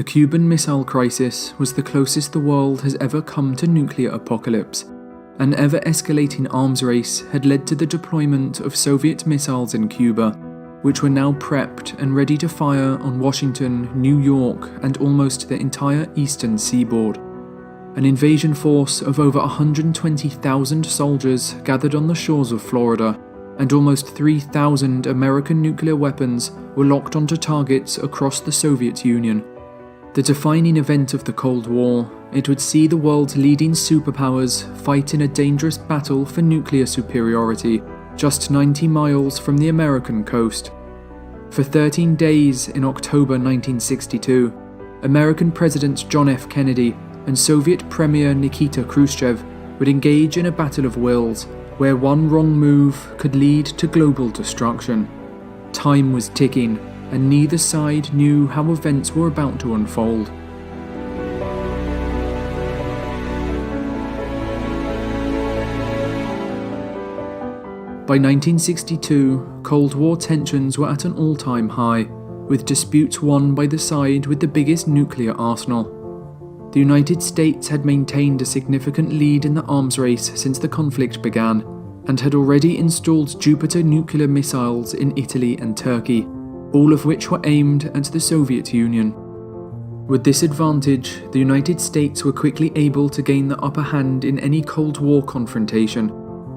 The Cuban Missile Crisis was the closest the world has ever come to nuclear apocalypse. An ever-escalating arms race had led to the deployment of Soviet missiles in Cuba, which were now prepped and ready to fire on Washington, New York, and almost the entire eastern seaboard. An invasion force of over 120,000 soldiers gathered on the shores of Florida, and almost 3,000 American nuclear weapons were locked onto targets across the Soviet Union. The defining event of the Cold War, it would see the world's leading superpowers fight in a dangerous battle for nuclear superiority just 90 miles from the American coast. For 13 days in October 1962, American President John F. Kennedy and Soviet Premier Nikita Khrushchev would engage in a battle of wills, where one wrong move could lead to global destruction. Time was ticking, and neither side knew how events were about to unfold. By 1962, Cold War tensions were at an all-time high, with disputes won by the side with the biggest nuclear arsenal. The United States had maintained a significant lead in the arms race since the conflict began, and had already installed Jupiter nuclear missiles in Italy and Turkey, all of which were aimed at the Soviet Union. With this advantage, the United States were quickly able to gain the upper hand in any Cold War confrontation,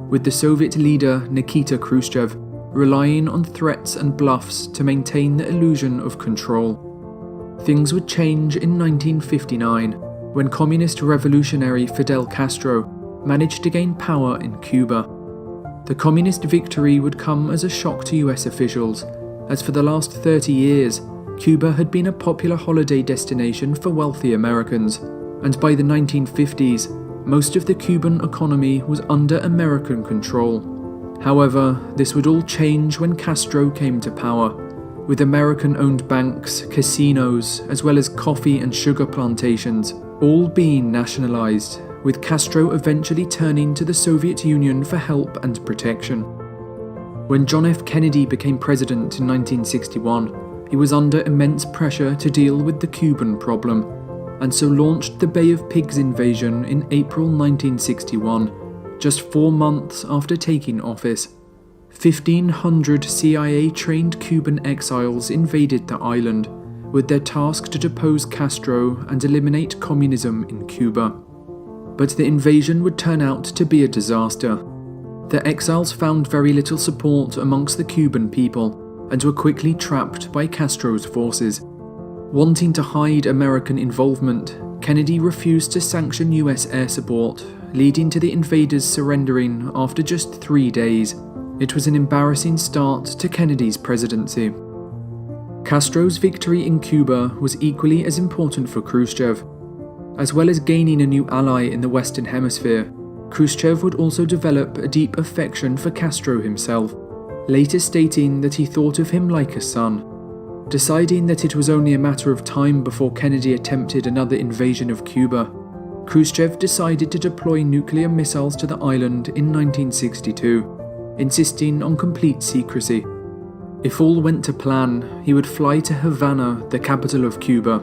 with the Soviet leader Nikita Khrushchev relying on threats and bluffs to maintain the illusion of control. Things would change in 1959, when communist revolutionary Fidel Castro managed to gain power in Cuba. The communist victory would come as a shock to US officials, as for the last 30 years, Cuba had been a popular holiday destination for wealthy Americans, and by the 1950s, most of the Cuban economy was under American control. However, this would all change when Castro came to power, with American-owned banks, casinos, as well as coffee and sugar plantations, all being nationalized, with Castro eventually turning to the Soviet Union for help and protection. When John F. Kennedy became president in 1961, he was under immense pressure to deal with the Cuban problem, and so launched the Bay of Pigs invasion in April 1961, just 4 months after taking office. 1,500 CIA-trained Cuban exiles invaded the island, with their task to depose Castro and eliminate communism in Cuba. But the invasion would turn out to be a disaster. The exiles found very little support amongst the Cuban people, and were quickly trapped by Castro's forces. Wanting to hide American involvement, Kennedy refused to sanction US air support, leading to the invaders surrendering after just 3 days. It was an embarrassing start to Kennedy's presidency. Castro's victory in Cuba was equally as important for Khrushchev. As well as gaining a new ally in the Western Hemisphere, Khrushchev would also develop a deep affection for Castro himself, later stating that he thought of him like a son. Deciding that it was only a matter of time before Kennedy attempted another invasion of Cuba, Khrushchev decided to deploy nuclear missiles to the island in 1962, insisting on complete secrecy. If all went to plan, he would fly to Havana, the capital of Cuba,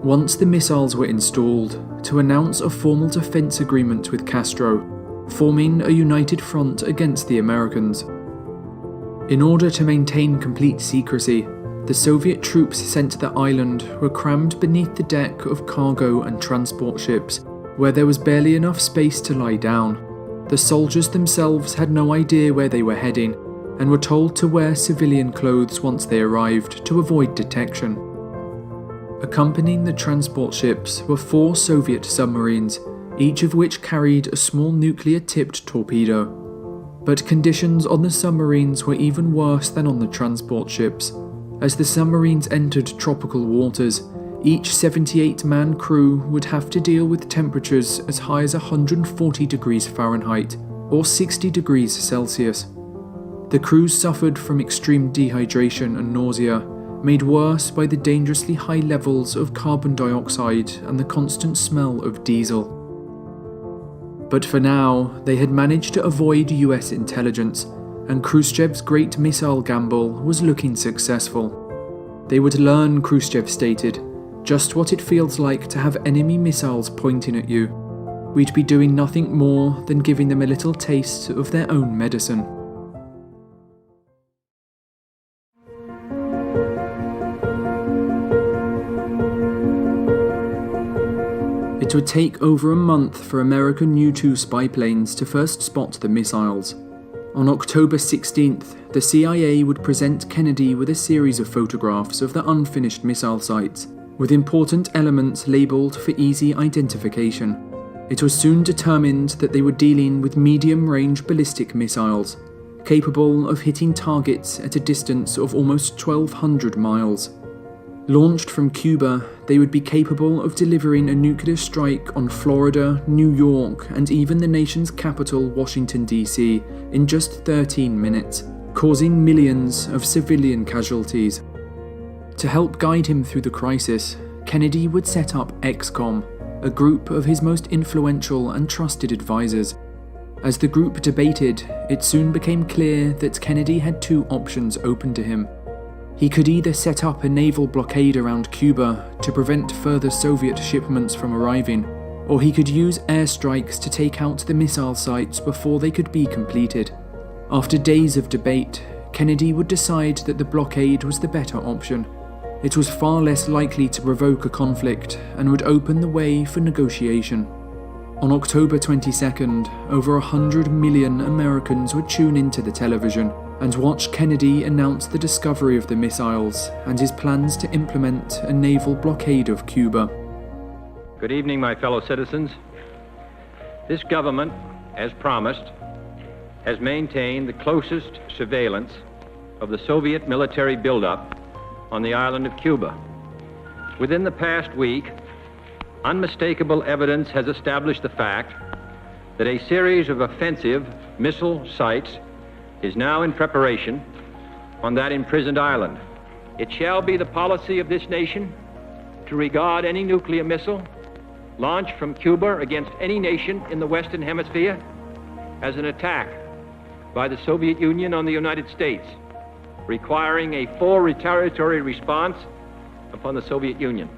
once the missiles were installed, to announce a formal defense agreement with Castro, forming a united front against the Americans. In order to maintain complete secrecy, the Soviet troops sent to the island were crammed beneath the deck of cargo and transport ships, where there was barely enough space to lie down. The soldiers themselves had no idea where they were heading, and were told to wear civilian clothes once they arrived to avoid detection. Accompanying the transport ships were 4 Soviet submarines, each of which carried a small nuclear-tipped torpedo. But conditions on the submarines were even worse than on the transport ships. As the submarines entered tropical waters, each 78-man crew would have to deal with temperatures as high as 140 degrees Fahrenheit, or 60 degrees Celsius. The crews suffered from extreme dehydration and nausea, made worse by the dangerously high levels of carbon dioxide and the constant smell of diesel. But for now, they had managed to avoid US intelligence, and Khrushchev's great missile gamble was looking successful. They would learn, Khrushchev stated, Just what it feels like to have enemy missiles pointing at you. We'd be doing nothing more than giving them a little taste of their own medicine. It would take over a month for American U-2 spy planes to first spot the missiles. On October 16th, the CIA would present Kennedy with a series of photographs of the unfinished missile sites, with important elements labelled for easy identification. It was soon determined that they were dealing with medium-range ballistic missiles, capable of hitting targets at a distance of almost 1,200 miles. Launched from Cuba, they would be capable of delivering a nuclear strike on Florida, New York, and even the nation's capital, Washington, D.C., in just 13 minutes, causing millions of civilian casualties. To help guide him through the crisis, Kennedy would set up XCOM, a group of his most influential and trusted advisors. As the group debated, it soon became clear that Kennedy had two options open to him. He could either set up a naval blockade around Cuba to prevent further Soviet shipments from arriving, or he could use airstrikes to take out the missile sites before they could be completed. After days of debate, Kennedy would decide that the blockade was the better option. It was far less likely to provoke a conflict and would open the way for negotiation. On October 22nd, over 100 million Americans would tune into the television and watch Kennedy announce the discovery of the missiles and his plans to implement a naval blockade of Cuba. Good evening, my fellow citizens. This government, as promised, has maintained the closest surveillance of the Soviet military buildup on the island of Cuba. Within the past week, unmistakable evidence has established the fact that a series of offensive missile sites is now in preparation on that imprisoned island. It shall be the policy of this nation to regard any nuclear missile launched from Cuba against any nation in the Western Hemisphere as an attack by the Soviet Union on the United States, requiring a full retaliatory response upon the Soviet Union.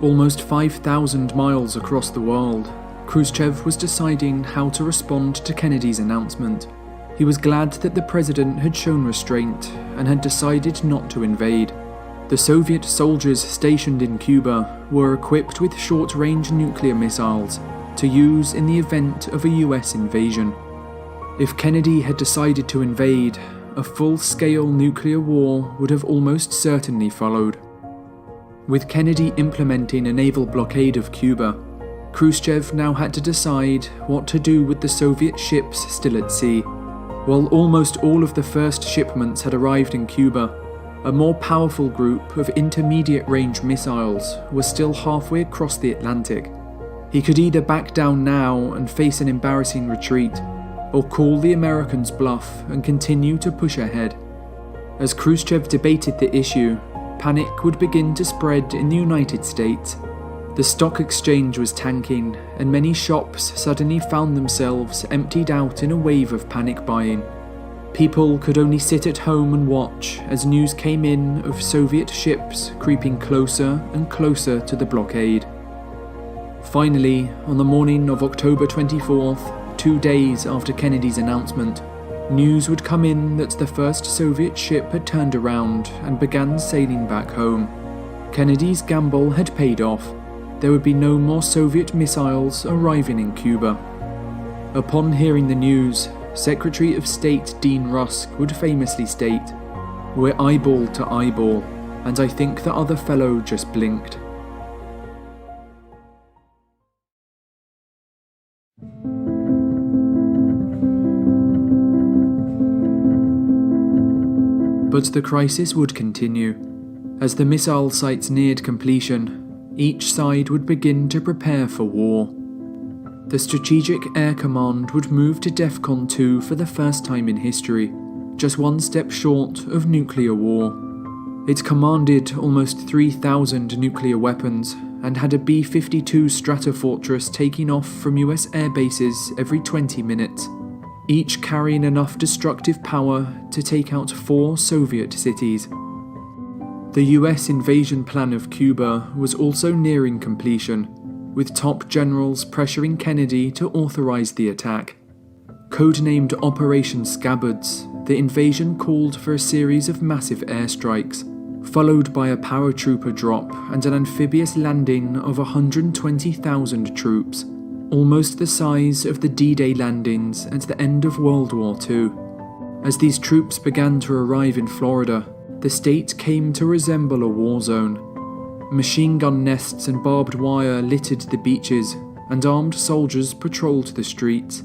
Almost 5,000 miles across the world, Khrushchev was deciding how to respond to Kennedy's announcement. He was glad that the president had shown restraint and had decided not to invade. The Soviet soldiers stationed in Cuba were equipped with short-range nuclear missiles to use in the event of a US invasion. If Kennedy had decided to invade, a full-scale nuclear war would have almost certainly followed. With Kennedy implementing a naval blockade of Cuba, Khrushchev now had to decide what to do with the Soviet ships still at sea. While almost all of the first shipments had arrived in Cuba, a more powerful group of intermediate-range missiles was still halfway across the Atlantic. He could either back down now and face an embarrassing retreat, or call the Americans' bluff and continue to push ahead. As Khrushchev debated the issue, panic would begin to spread in the United States. The stock exchange was tanking, and many shops suddenly found themselves emptied out in a wave of panic buying. People could only sit at home and watch as news came in of Soviet ships creeping closer and closer to the blockade. Finally, on the morning of October 24th, 2 days after Kennedy's announcement, news would come in that the first Soviet ship had turned around and began sailing back home. Kennedy's gamble had paid off. There would be no more Soviet missiles arriving in Cuba. Upon hearing the news, Secretary of State Dean Rusk would famously state, "We're eyeball to eyeball, and I think the other fellow just blinked." But the crisis would continue. As the missile sites neared completion, each side would begin to prepare for war. The Strategic Air Command would move to DEFCON 2 for the first time in history, just one step short of nuclear war. It commanded almost 3,000 nuclear weapons and had a B-52 Stratofortress taking off from US air bases every 20 minutes, each carrying enough destructive power to take out 4 Soviet cities. The US invasion plan of Cuba was also nearing completion, with top generals pressuring Kennedy to authorize the attack. Codenamed Operation Scabbards, the invasion called for a series of massive airstrikes, followed by a paratrooper drop and an amphibious landing of 120,000 troops, almost the size of the D-Day landings at the end of World War II. As these troops began to arrive in Florida, the state came to resemble a war zone. Machine gun nests and barbed wire littered the beaches, and armed soldiers patrolled the streets.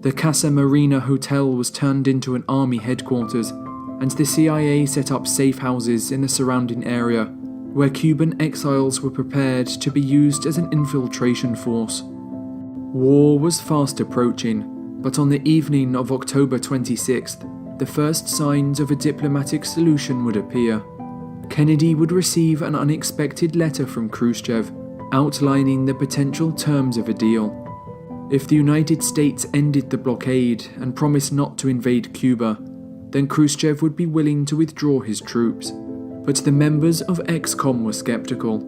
The Casa Marina Hotel was turned into an army headquarters, and the CIA set up safe houses in the surrounding area, where Cuban exiles were prepared to be used as an infiltration force. War was fast approaching, but on the evening of October 26th, the first signs of a diplomatic solution would appear. Kennedy would receive an unexpected letter from Khrushchev, outlining the potential terms of a deal. If the United States ended the blockade and promised not to invade Cuba, then Khrushchev would be willing to withdraw his troops. But the members of ExComm were skeptical.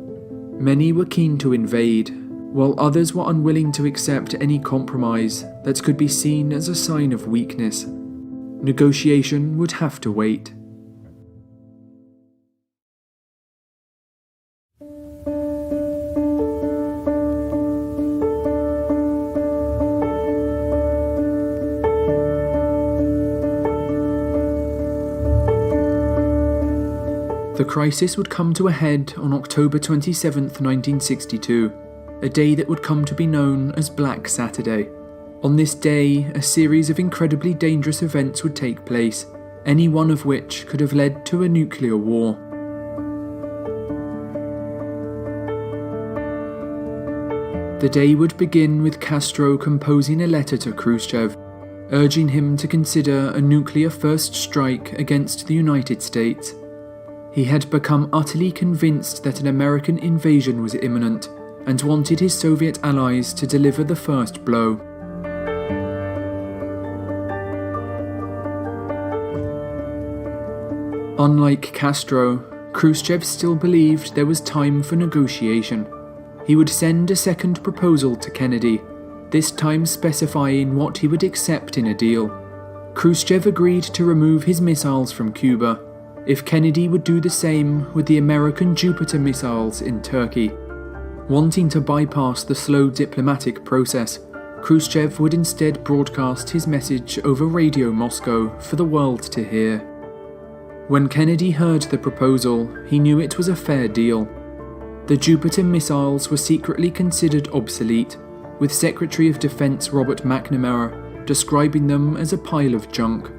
Many were keen to invade, while others were unwilling to accept any compromise that could be seen as a sign of weakness. Negotiation would have to wait. The crisis would come to a head on October 27, 1962, a day that would come to be known as Black Saturday. On this day, a series of incredibly dangerous events would take place, any one of which could have led to a nuclear war. The day would begin with Castro composing a letter to Khrushchev, urging him to consider a nuclear first strike against the United States. He had become utterly convinced that an American invasion was imminent and wanted his Soviet allies to deliver the first blow. Unlike Castro, Khrushchev still believed there was time for negotiation. He would send a second proposal to Kennedy, this time specifying what he would accept in a deal. Khrushchev agreed to remove his missiles from Cuba if Kennedy would do the same with the American Jupiter missiles in Turkey. Wanting to bypass the slow diplomatic process, Khrushchev would instead broadcast his message over Radio Moscow for the world to hear. When Kennedy heard the proposal, he knew it was a fair deal. The Jupiter missiles were secretly considered obsolete, with Secretary of Defense Robert McNamara describing them as a pile of junk.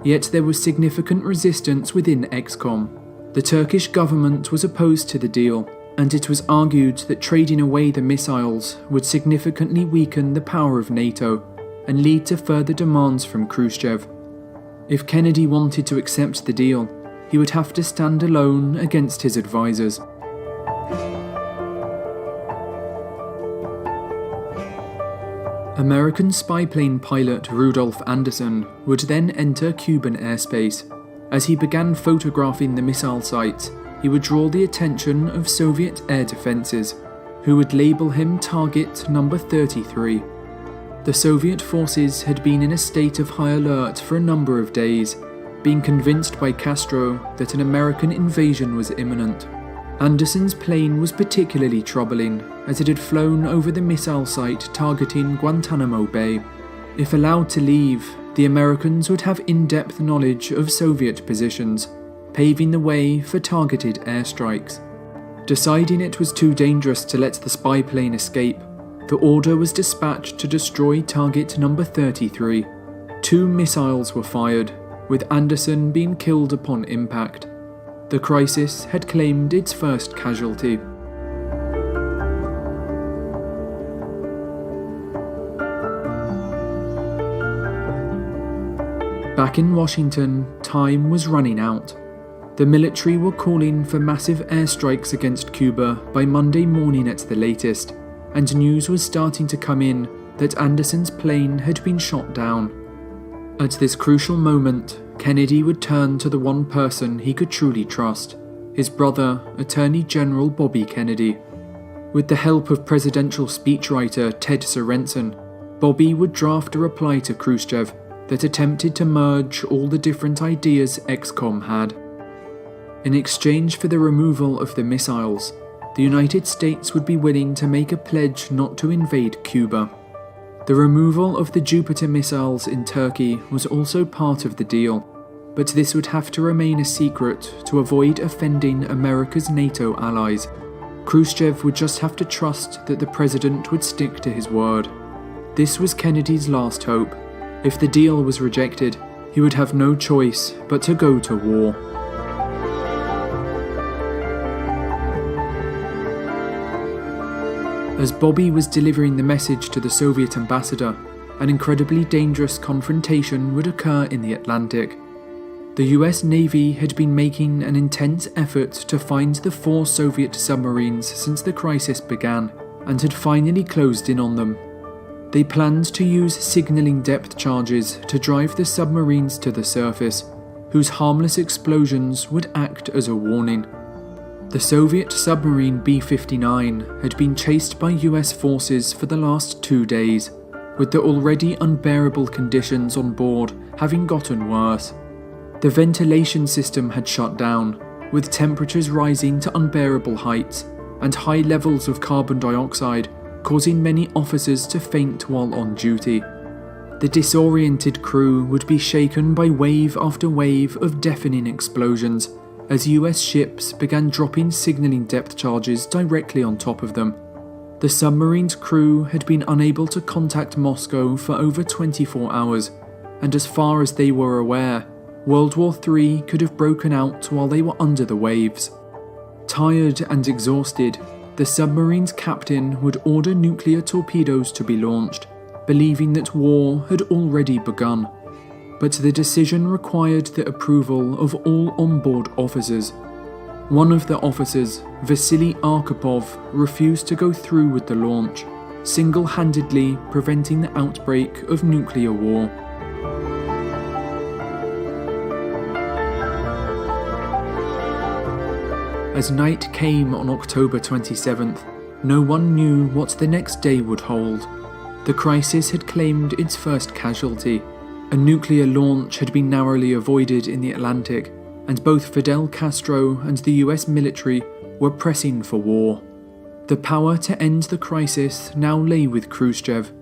Yet there was significant resistance within ExComm. The Turkish government was opposed to the deal, and it was argued that trading away the missiles would significantly weaken the power of NATO and lead to further demands from Khrushchev. If Kennedy wanted to accept the deal, he would have to stand alone against his advisors. American spy plane pilot Rudolph Anderson would then enter Cuban airspace. As he began photographing the missile sites, he would draw the attention of Soviet air defenses, who would label him target number 33. The Soviet forces had been in a state of high alert for a number of days, being convinced by Castro that an American invasion was imminent. Anderson's plane was particularly troubling, as it had flown over the missile site targeting Guantanamo Bay. If allowed to leave, the Americans would have in-depth knowledge of Soviet positions, paving the way for targeted airstrikes. Deciding it was too dangerous to let the spy plane escape, the order was dispatched to destroy target number 33. 2 missiles were fired, with Anderson being killed upon impact. The crisis had claimed its first casualty. Back in Washington, time was running out. The military were calling for massive airstrikes against Cuba by Monday morning at the latest, and news was starting to come in that Anderson's plane had been shot down. At this crucial moment, Kennedy would turn to the one person he could truly trust, his brother, Attorney General Bobby Kennedy. With the help of presidential speechwriter Ted Sorensen, Bobby would draft a reply to Khrushchev that attempted to merge all the different ideas ExComm had. In exchange for the removal of the missiles, the United States would be willing to make a pledge not to invade Cuba. The removal of the Jupiter missiles in Turkey was also part of the deal, but this would have to remain a secret to avoid offending America's NATO allies. Khrushchev would just have to trust that the president would stick to his word. This was Kennedy's last hope. If the deal was rejected, he would have no choice but to go to war. As Bobby was delivering the message to the Soviet ambassador, an incredibly dangerous confrontation would occur in the Atlantic. The US Navy had been making an intense effort to find the 4 Soviet submarines since the crisis began, and had finally closed in on them. They planned to use signalling depth charges to drive the submarines to the surface, whose harmless explosions would act as a warning. The Soviet submarine B-59 had been chased by US forces for the last 2 days, with the already unbearable conditions on board having gotten worse. The ventilation system had shut down, with temperatures rising to unbearable heights, and high levels of carbon dioxide causing many officers to faint while on duty. The disoriented crew would be shaken by wave after wave of deafening explosions as US ships began dropping signalling depth charges directly on top of them. The submarine's crew had been unable to contact Moscow for over 24 hours, and as far as they were aware, World War III could have broken out while they were under the waves. Tired and exhausted, the submarine's captain would order nuclear torpedoes to be launched, believing that war had already begun. But the decision required the approval of all onboard officers. One of the officers, Vasily Arkhipov, refused to go through with the launch, single-handedly preventing the outbreak of nuclear war. As night came on October 27th, no one knew what the next day would hold. The crisis had claimed its first casualty. A nuclear launch had been narrowly avoided in the Atlantic, and both Fidel Castro and the US military were pressing for war. The power to end the crisis now lay with Khrushchev.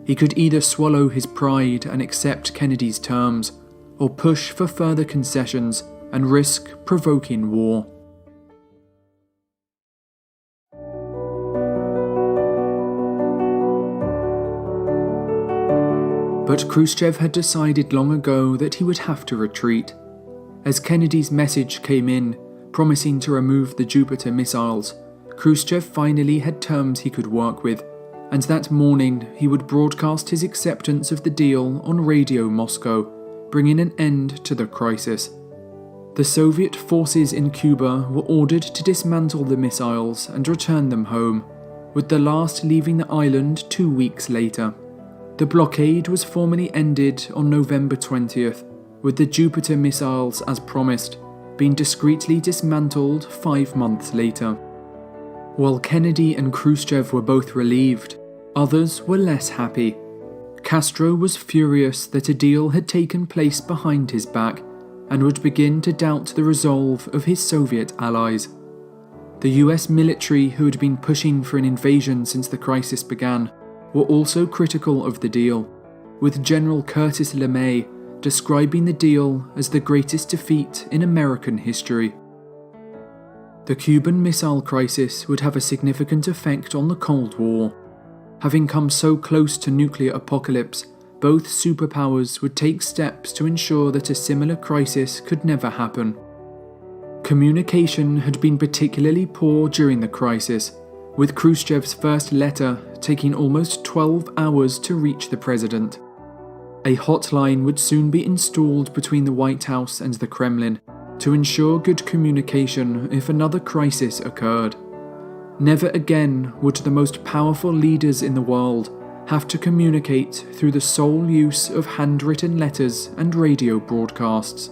He could either swallow his pride and accept Kennedy's terms, or push for further concessions and risk provoking war. But Khrushchev had decided long ago that he would have to retreat. As Kennedy's message came in, promising to remove the Jupiter missiles, Khrushchev finally had terms he could work with, and that morning he would broadcast his acceptance of the deal on Radio Moscow, bringing an end to the crisis. The Soviet forces in Cuba were ordered to dismantle the missiles and return them home, with the last leaving the island 2 weeks later. The blockade was formally ended on November 20th, with the Jupiter missiles, as promised, being discreetly dismantled 5 months later. While Kennedy and Khrushchev were both relieved, others were less happy. Castro was furious that a deal had taken place behind his back and would begin to doubt the resolve of his Soviet allies. The US military, who had been pushing for an invasion since the crisis began, were also critical of the deal, with General Curtis LeMay describing the deal as the greatest defeat in American history. The Cuban Missile Crisis would have a significant effect on the Cold War. Having come so close to nuclear apocalypse, both superpowers would take steps to ensure that a similar crisis could never happen. Communication had been particularly poor during the crisis, with Khrushchev's first letter taking almost 12 hours to reach the president. A hotline would soon be installed between the White House and the Kremlin to ensure good communication if another crisis occurred. Never again would the most powerful leaders in the world have to communicate through the sole use of handwritten letters and radio broadcasts.